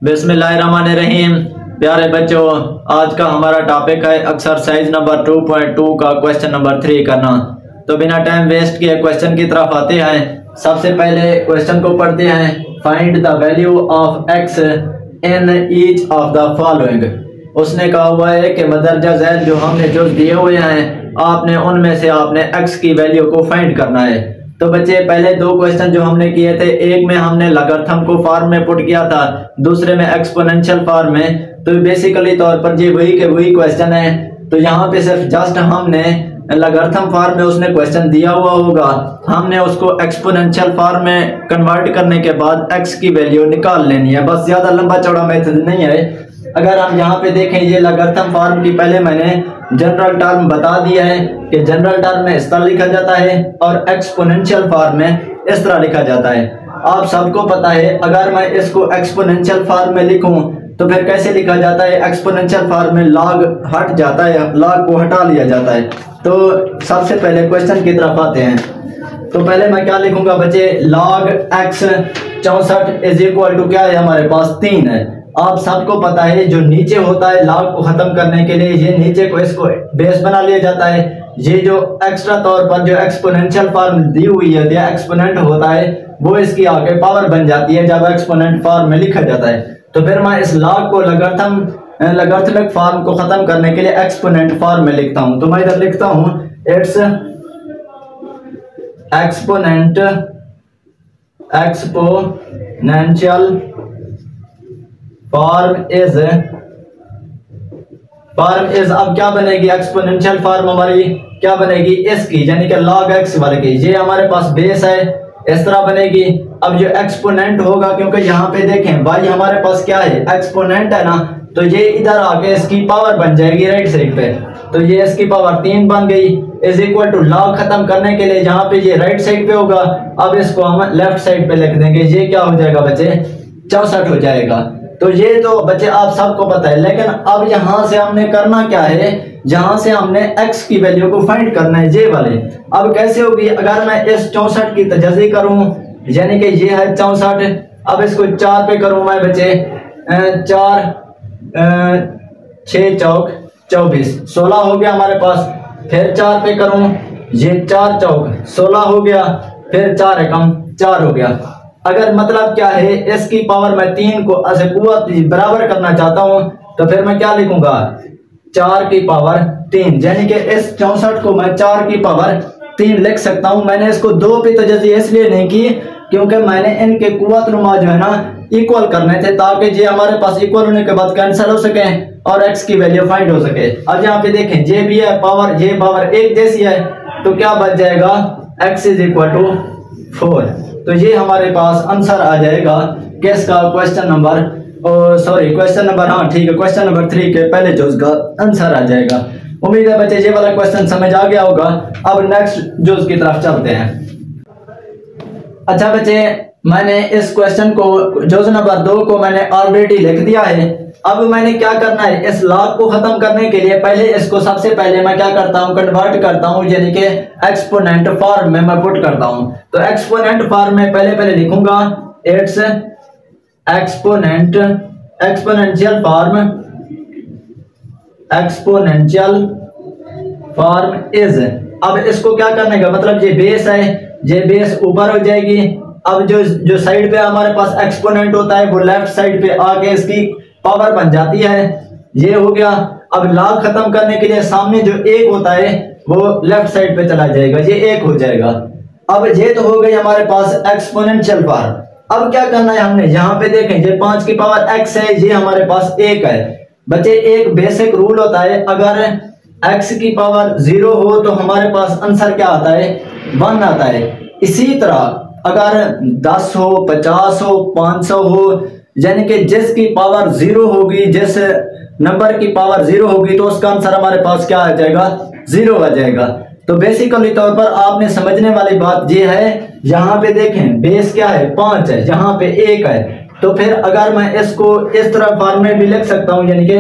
बिस्मिल्लाहिर्रहमानिर्रहीम। प्यारे बच्चों, आज का हमारा टॉपिक है एक्सरसाइज नंबर 2.2 का क्वेश्चन नंबर 3 करना। तो बिना टाइम वेस्ट किए क्वेश्चन की तरफ आते हैं। सबसे पहले क्वेश्चन को पढ़ते हैं। Find the value of x in each of the following. उसने कहा हुआ है कि मदरजा झैल जो हमने जो दिए हुए हैं, आपने उनमें से आपने एक्स की वैल्यू को फाइंड करना है। तो बच्चे पहले दो क्वेश्चन जो हमने किए थे, एक में हमने लॉगरिथम को फॉर्म में पुट किया था, दूसरे में एक्सपोनेंशियल फॉर्म में। तो बेसिकली तौर पर ये वही के वही क्वेश्चन है। तो यहाँ पे सिर्फ जस्ट हमने लॉगरिथम फॉर्म में उसने क्वेश्चन दिया हुआ होगा, हमने उसको एक्सपोनेंशियल फॉर्म में कन्वर्ट करने के बाद एक्स की वैल्यू निकाल लेनी है। बस ज्यादा लंबा चौड़ा मेथड नहीं है। अगर हम यहाँ पे देखें, ये लॉगरिथम फॉर्म की पहले मैंने जनरल टर्म बता दिया है कि जनरल टर्म में इस तरह लिखा जाता है और एक्सपोनेंशियल फॉर्म में इस तरह लिखा जाता है। आप सबको पता है, अगर मैं इसको एक्सपोनेंशियल फॉर्म में लिखूं तो फिर कैसे लिखा जाता है? एक्सपोनेंशियल फॉर्म में लॉग हट जाता है, लॉग को हटा लिया जाता है। तो सबसे पहले क्वेश्चन की तरफ आते हैं। तो पहले मैं क्या लिखूंगा बच्चे? Log x 64 is equal to क्या है हमारे पास? 3 है। आप सबको पता है जो नीचे होता है लॉग को खत्म करने के लिए ये नीचे को इसको बेस बना लिया जाता है। ये जो एक्स्ट्रा तौर पर जो एक्सपोनेंशियल फॉर्म दी हुई है या एक्सपोनेंट होता है वो इसकी आगे पावर बन जाती है जब एक्सपोनेंट फॉर्म में लिखा जाता है। तो फिर मैं इस लॉग को लॉगरिथमिक फॉर्म को खत्म करने के लिए एक्सपोनेंट फॉर्म में लिखता हूं। तो मैं इधर लिखता हूं इट्स एक्सपोनेंशियल फॉर्म इज अब क्या बनेगी? एक्सपोनेंशियल फॉर्म हमारी क्या बनेगी? इसकी, यानी कि log x वाले की। ये हमारे पास बेस है, इस तरह बनेगी। अब जो एक्सपोनेंट होगा, क्योंकि यहाँ पे देखें y हमारे पास क्या है? एक्सपोनेंट है ना, तो ये इधर आके इसकी पावर बन जाएगी राइट साइड पे। तो ये इसकी पावर 3 बन गई इज इक्वल टू log खत्म करने के लिए यहाँ पे ये राइट साइड पे होगा। अब इसको हम लेफ्ट साइड पे लिख देंगे। ये क्या हो जाएगा बच्चे? 64 हो जाएगा। तो ये तो बच्चे आप सबको पता है। लेकिन अब यहां से हमने करना क्या है? जहां से हमने x की वैल्यू को फाइंड करना है, ये वाले। अब कैसे होगी? अगर मैं इस 64 की तजज़ी करूं, यानी कि ये है 64, अब इसको 4 पे करूं मैं बच्चे, 4 6 चौक 24, 16 हो गया हमारे पास। फिर 4 पे करूं, ये 4 चौक 16 हो गया। फिर 4 एकम 4 हो गया। अगर मतलब क्या है, इसकी पावर मैं 3 को कुव्वत बराबर करना चाहता हूं, तो फिर मैं क्या लिखूंगा? 4 की पावर 3, यानी कि इस 64 को मैं 4 की पावर 3 लिख सकता हूं। मैंने इसको 2 पे तजज़ी इसलिए नहीं की क्योंकि मैंने इनके कुव्वत नुमा जो है ना इक्वल करने थे, ताकि ये हमारे पास इक्वल होने के बाद कैंसिल हो सके और एक्स की वैल्यू फाइंड हो सके। अब यहाँ पे देखें, ये भी है पावर, ये पावर एक जैसी है, तो क्या बच जाएगा? x is equal to 4। तो ये हमारे पास आंसर आ जाएगा किसका? क्वेश्चन नंबर क्वेश्चन नंबर, हाँ ठीक है, क्वेश्चन नंबर 3 के पहले जो उसका आंसर आ जाएगा। उम्मीद है बच्चे ये वाला क्वेश्चन समझ आ गया होगा। अब नेक्स्ट जो उसकी तरफ चलते हैं। अच्छा बच्चे, मैंने इस क्वेश्चन को जोज नंबर 2 को मैंने ऑलरेडी लिख दिया है। अब मैंने क्या करना है? इस लॉग को खत्म करने के लिए पहले इसको सबसे पहले मैं क्या करता हूं? कन्वर्ट करता हूं, यानी कि एक्सपोनेंट फॉर्म में मैं पुट करता हूं। तो एक्सपोनेंट फॉर्म में पहले लिखूंगा इट्स एक्सपोनेंशियल फॉर्म इज। अब इसको क्या करने का मतलब, ये बेस है, ये बेस ऊपर हो जाएगी। अब जो साइड पे हमारे पास एक्सपोनेंट होता है वो लेफ्ट साइड पे आके इसकी पावर बन जाती है। ये हो गया। अब लॉग खत्म करने के लिए सामने जो 1 होता है वो लेफ्ट साइड पे चला जाएगा, ये 1 हो जाएगा। अब ये तो हो गई हमारे पास एक्सपोनेंशियल फॉर्म। अब क्या करना है हमने? यहाँ पे देखें, ये 5 की पावर x है, ये हमारे पास 1 है। बच्चे एक बेसिक रूल होता है, अगर x की पावर 0 हो तो हमारे पास आंसर क्या आता है? 1 आता है। इसी तरह अगर 10 हो, 50 हो, 500 हो, यानी कि जिसकी पावर 0 होगी, जिस नंबर की पावर 0 होगी, तो उसका आंसर हमारे पास क्या आ जाएगा? 0 आ जाएगा। तो बेसिकली तौर पर आपने समझने वाली बात ये है, यहाँ पे देखें बेस क्या है? 5 है, यहाँ पे 1 है। तो फिर अगर मैं इसको इस तरह फॉर्म में भी लिख सकता हूँ, यानी कि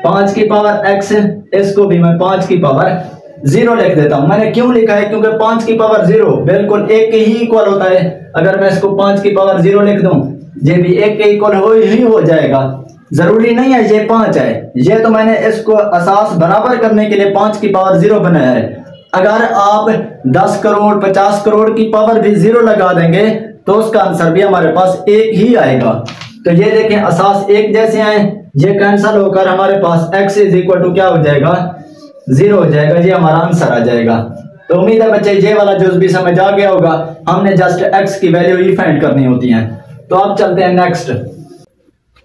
5 की पावर x, इसको भी मैं 5 की पावर 0 लिख देता हूं। मैंने क्यों लिखा है? क्योंकि 5 की पावर 0 बिल्कुल 1 के ही इक्वल होता है। अगर मैं इसको 5 की पावर 0 लिख दूं ये भी 1 के इक्वल ही हो जाएगा। जरूरी नहीं है ये 5 है, ये तो मैंने इसको असास बराबर करने के लिए 5 की पावर 0 बनाया है। अगर आप 10 करोड़ 50 करोड़ की पावर भी 0 लगा देंगे तो उसका आंसर भी हमारे पास 1 ही आएगा। तो ये देखें असास 1 जैसे हैं, ये कैंसिल होकर हमारे पास x इज इक्वल टू क्या हो जाएगा, 0 हो जाएगा। ये हमारा आंसर आ जाएगा। तो उम्मीद है बच्चे ये वाला जुज़ भी समझ आ गया होगा। हमने जस्ट x की वैल्यू ही फाइंड करनी होती है। तो अब चलते हैं नेक्स्ट।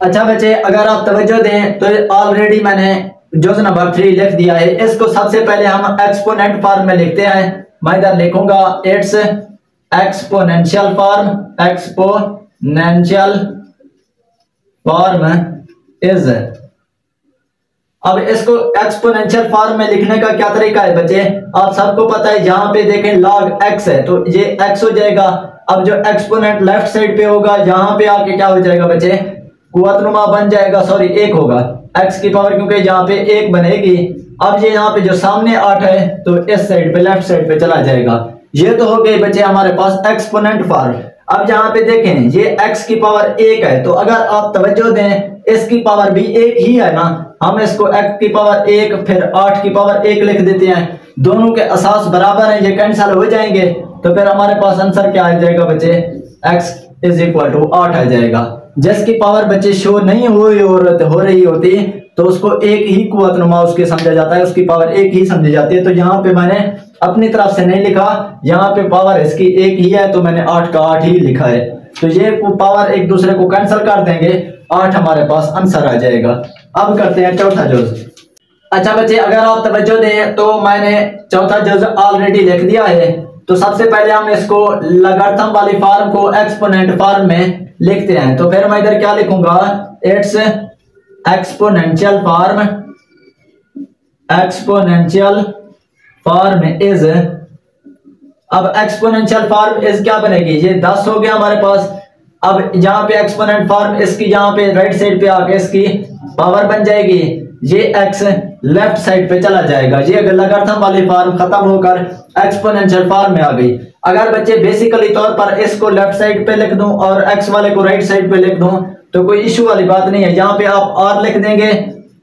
अच्छा बच्चे, अगर आप तवज्जो दें तो ऑलरेडी मैंने जुज़ नंबर 3 लिख दिया है। इसको सबसे पहले हम एक्सपोनेंट फॉर्म में लिखते हैं। मैं इधर लिखूंगा it's exponential form, exponential form is. अब इसको एक्सपोनेंशियल फॉर्म में लिखने का क्या तरीका है बच्चे, आप सबको पता है। यहाँ पे देखें log x है तो ये x हो जाएगा। अब जो एक्सपोनेंट लेफ्ट साइड पे होगा यहाँ पे आके क्या हो जाएगा बच्चे, कुव्वतनुमा बन जाएगा, सॉरी 1 होगा x की पावर, क्योंकि यहाँ पे 1 बनेगी। अब ये यहाँ पे जो सामने 8 है तो इस साइड पे लेफ्ट साइड पे चला जाएगा। ये तो हो गई बच्चे हमारे पास एक्सपोनेंट फॉर्म। अब यहाँ पे देखें ये x की पावर 1 है, तो अगर आप तवज्जो दें इसकी पावर भी 1 ही है ना, हम इसको x की पावर 1 फिर 8 की पावर 1 लिख देते हैं। दोनों के असास बराबर हैं, ये कैंसिल हो जाएंगे। तो फिर हमारे पास आंसर क्या आ जाएगा बच्चे, x इज इक्वल टू 8 आ जाएगा। जिसकी पावर बच्चे शो नहीं हो रही होती तो उसको 1 ही कुव्वतनुमा उसके समझा जाता है, उसकी पावर 1 ही समझी जाती है। तो यहाँ पे मैंने अपनी तरफ से नहीं लिखा, यहाँ पे पावर इसकी 1 ही है तो मैंने 8 का 8 ही लिखा है। तो ये पावर एक दूसरे को कैंसिल कर देंगे, 8 हमारे पास आंसर आ जाएगा। अब करते हैं चौथा जुज़। अच्छा बच्चे, अगर आप तवज्जो दें तो मैंने चौथा जुज़ ऑलरेडी लिख दिया है। तो सबसे पहले हम इसको लॉगरिथम वाली फॉर्म को एक्सपोनेंट फॉर्म में लिखते हैं। तो फिर मैं इधर क्या लिखूंगा, it's exponential form, exponential form is. अब एक्सपोनेंशियल फॉर्म इज क्या बनेगी, ये 10 हो गया हमारे पास। अब यहाँ पे एक्सपोनेंट फॉर्म इसकी यहाँ पे राइट साइड पे आके इसकी पावर बन जाएगी, ये x लेफ्ट साइड पे चला जाएगा। ये लॉगरिथम वाली फॉर्म खत्म होकर एक्सपोनेंशियल फॉर्म में आ गई। अगर बच्चे बेसिकली तौर पर इसको लेफ्ट साइड पे लिख दूं और x वाले को राइट साइड पे लिख दूं तो कोई इशू वाली बात नहीं है। यहाँ पे आप r लिख देंगे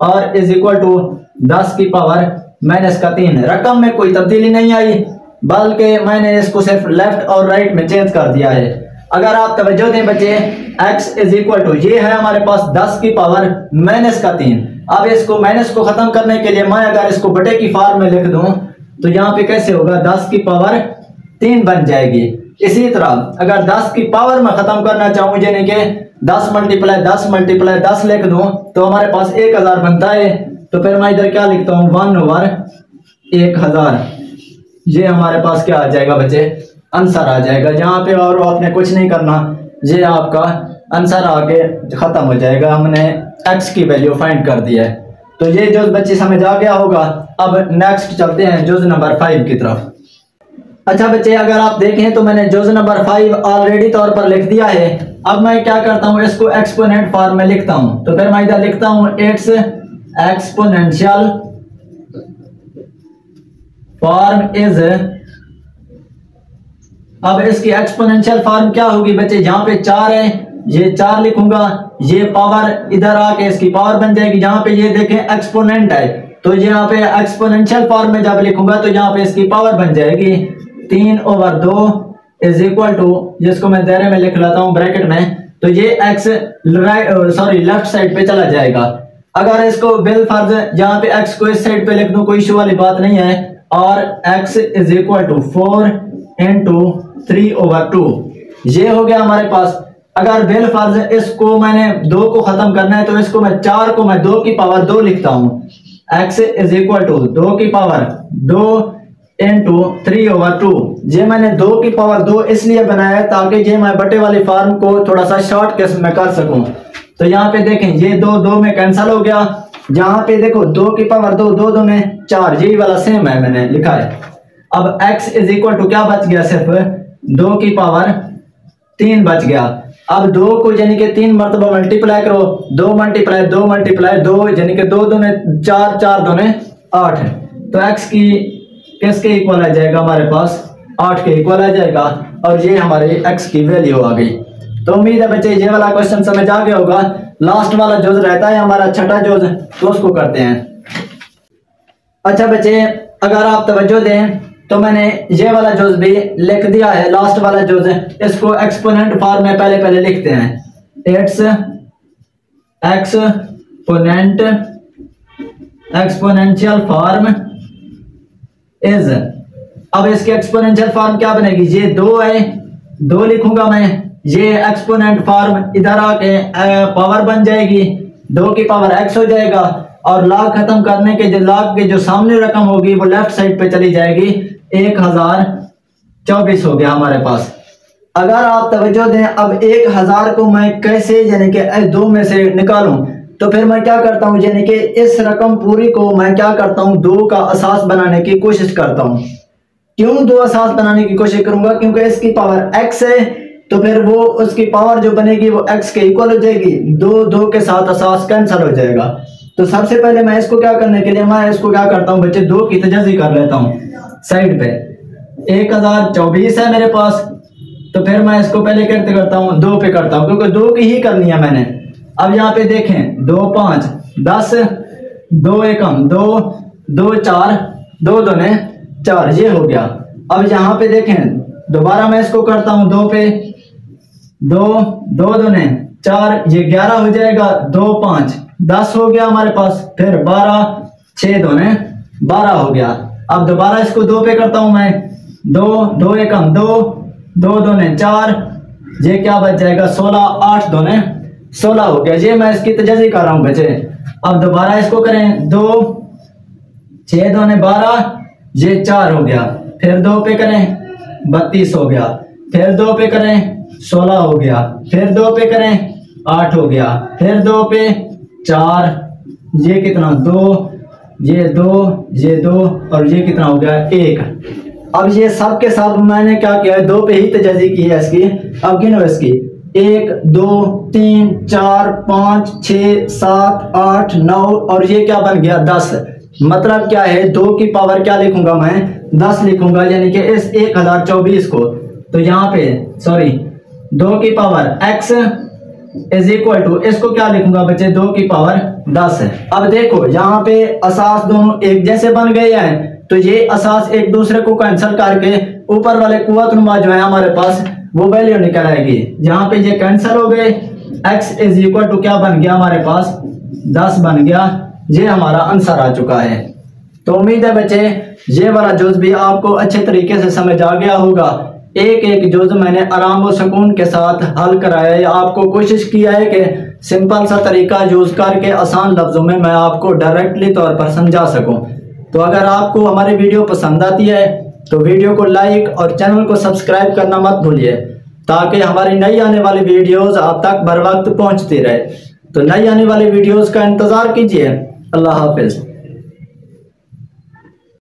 और इज इक्वल टू 10 की पावर -3। रकम में कोई तब्दीली नहीं आई, बल्कि मैंने इसको सिर्फ लेफ्ट और राइट में चेंज कर दिया है। अगर आप तवज्जो दें बच्चे, x इज इक्वल टू ये है हमारे पास 10 की पावर -3। अब इसको माइनस को खत्म करने के लिए मैं अगर इसको बटे की फॉर्म में लिख दूं तो यहाँ पे कैसे होगा, 10 की पावर 3 बन जाएगी। इसी तरह अगर 10 की पावर में खत्म करना चाहूँ, यानी कि 10 मल्टीप्लाई 10 मल्टीप्लाई 10 लिख दूं तो हमारे पास 1000 बनता है। तो फिर मैं इधर क्या लिखता हूँ, 1/1000। ये हमारे पास क्या आ जाएगा बच्चे, आंसर आ जाएगा। यहाँ पे और आपने कुछ नहीं करना, ये आपका आंसर आके खत्म हो जाएगा। हमने x की वैल्यू फाइंड कर दी है। तो ये जुज़ बच्चे समझ आ गया होगा। अब नेक्स्ट चलते हैं जुज़ नंबर 5 की तरफ। अच्छा बच्चे, अगर आप देखें तो मैंने जुज़ नंबर 5 ऑलरेडी तौर पर लिख दिया है। अब मैं क्या करता हूँ, इसको एक्सपोनेंट फॉर्म में लिखता हूँ। तो फिर मैं इधर लिखता हूँ इट्स एक्सपोनेंशियल फॉर्म इज। अब इसकी एक्सपोनेंशियल फॉर्म क्या होगी बच्चे, यहाँ पे 4 है, ये 4 लिखूंगा, ये पावर इधर आके इसकी पावर बन जाएगी। यहाँ पे ये देखें एक्सपोनेंट है तो यहाँ पे एक्सपोनेंशियल फॉर्म में जब लिखूंगा तो यहाँ पे इसकी पावर बन जाएगी 3/2 इज इक्वल टू, जिसको मैं दायरे में लिख लेता हूँ ब्रैकेट में। तो ये x लेफ्ट साइड पे चला जाएगा। अगर इसको बिल फर्ज यहाँ पे x को इस साइड पे लिख दूं कोई इशू वाली बात नहीं है। और x इज इक्वल टू 4 × 3/2 ये हो गया हमारे पास। अगर बिल फर्ज इसको मैंने 2 को खत्म करना है तो इसको मैं 4 को मैं 2 की पावर 2 लिखता हूँ। x इज इक्वल टू 2 की पावर 2 × 3/2। ये मैंने 2 की पावर 2 इसलिए बनाया है ताकि ये मैं बटे वाली फॉर्म को थोड़ा सा शॉर्ट केस में कर सकूं। तो यहाँ पे देखें ये 2 में कैंसिल हो गया। यहाँ पे देखो 2 की पावर 2 2 में 4, यही वाला सेम है मैंने लिखा है। अब x इज इक्वल टू क्या बच गया, सिर्फ 2 की पावर 3 बच गया। अब 2 को यानी कि 3 मरतबा मल्टीप्लाई करो, 2 × 2 यानी कि 2 दूने 4 4 दूने 8। तो x की किसके इक्वल आ जाएगा, हमारे पास 8 के इक्वल आ जाएगा। और ये हमारे x की वैल्यू आ गई। तो उम्मीद है बच्चे ये वाला क्वेश्चन समझ आ गया होगा। लास्ट वाला जुज रहता है हमारा छठा जुज, तो उसको करते हैं। अच्छा बच्चे, अगर आप तवज्जो दें तो मैंने ये वाला जुज भी लिख दिया है, लास्ट वाला जुज। इसको एक्सपोनेंट फॉर्म में पहले लिखते हैं। It's exponential form is. अब इसके एक्सपोनेंशियल फॉर्म क्या बनेगी, ये 2 है, 2 लिखूंगा मैं, ये एक्सपोनेंट फॉर्म इधर आके पावर बन जाएगी, 2 की पावर x हो जाएगा, और log खत्म करने के जो log के जो सामने रकम होगी वो लेफ्ट साइड पे चली जाएगी, 1024 हो गया हमारे पास। अगर आप तवज्जो दें, अब 1000 को मैं कैसे यानी कि 2 में से निकालूं, तो फिर मैं क्या करता हूं, यानी कि इस रकम पूरी को मैं क्या करता हूं, 2 का असास बनाने की कोशिश करता हूं। क्यों 2 असास बनाने की कोशिश करूंगा, क्योंकि इसकी पावर x है, तो फिर वो उसकी पावर जो बनेगी वो x के इक्वल हो जाएगी, 2 के साथ असास कैंसिल हो जाएगा। तो सबसे पहले मैं इसको क्या करने के लिए, मैं इसको क्या करता हूं बच्चे, 2 की तजाजी कर लेता हूं साइड पे। 1024 है मेरे पास, तो फिर मैं इसको पहले कैसे करता हूं, 2 पे करता हूं, क्योंकि 2 की ही करनी है मैंने। अब यहाँ पे देखें, 2 5 10, 2 एकम 2, 2 4, 2 दूने 4, ये हो गया। अब यहाँ पे देखें, दोबारा मैं इसको करता हूं 2 पे, 2 दूने 4, ये 11 हो जाएगा, 2 5 10 हो गया हमारे पास, फिर 12, 6 दूने 12 हो गया। अब दोबारा इसको 2 पे करता हूं मैं, 2 एकम 2, 2 दूने 4, ये क्या बच जाएगा 16, 8 दूने 16 हो गया। ये मैं इसकी तजाजी कर रहा हूं बच्चे। अब दोबारा इसको करें, 2 6 दूने 12, ये 4 हो गया, फिर 2 पे करें 32 हो गया, फिर 2 पे करें 16 हो गया, फिर 2 पे करें 8 हो गया, फिर 2 पे 4, ये कितना 2, ये 2, ये 2, और ये कितना हो गया 1। अब ये सब के सब मैंने क्या किया है, 2 पे ही तजाजी की है इसकी। अब गिनो इसकी, 1 2 3 4 5 6 7 8 9, और ये क्या बन गया 10। मतलब क्या है, 2 की पावर क्या लिखूंगा मैं, 10 लिखूंगा, यानी कि इस 1024 को। तो यहाँ पे सॉरी 2 की power x is equal to, इसको क्या लिखूंगा बच्चे, 2 की पावर 10 है। अब देखो यहाँ पे असास दोनों एक जैसे बन गए हैं, तो ये असास एक दूसरे को कैंसिल करके ऊपर वाले कुव्वतनुमा जो है हमारे पास वो वैल्यू निकल आएगी। यहाँ पे ये कैंसिल हो गए, x इज इक्वल टू क्या बन गया हमारे पास 10 बन गया। ये हमारा आंसर आ चुका है। तो उम्मीद है बच्चे ये वाला जुज भी आपको अच्छे तरीके से समझ आ गया होगा। एक जुज मैंने आराम और सुकून के साथ हल कराया है। आपको कोशिश किया है कि सिंपल सा तरीका यूज करके आसान लफ्जों में मैं आपको डायरेक्टली तौर पर समझा सकूं। तो अगर आपको हमारी वीडियो पसंद आती है तो वीडियो को लाइक और चैनल को सब्सक्राइब करना मत भूलिए, ताकि हमारी नई आने वाली वीडियोस आप तक बर वक्त पहुंचती रहे। तो नई आने वाली वीडियोस का इंतजार कीजिए। अल्लाह हाफिज।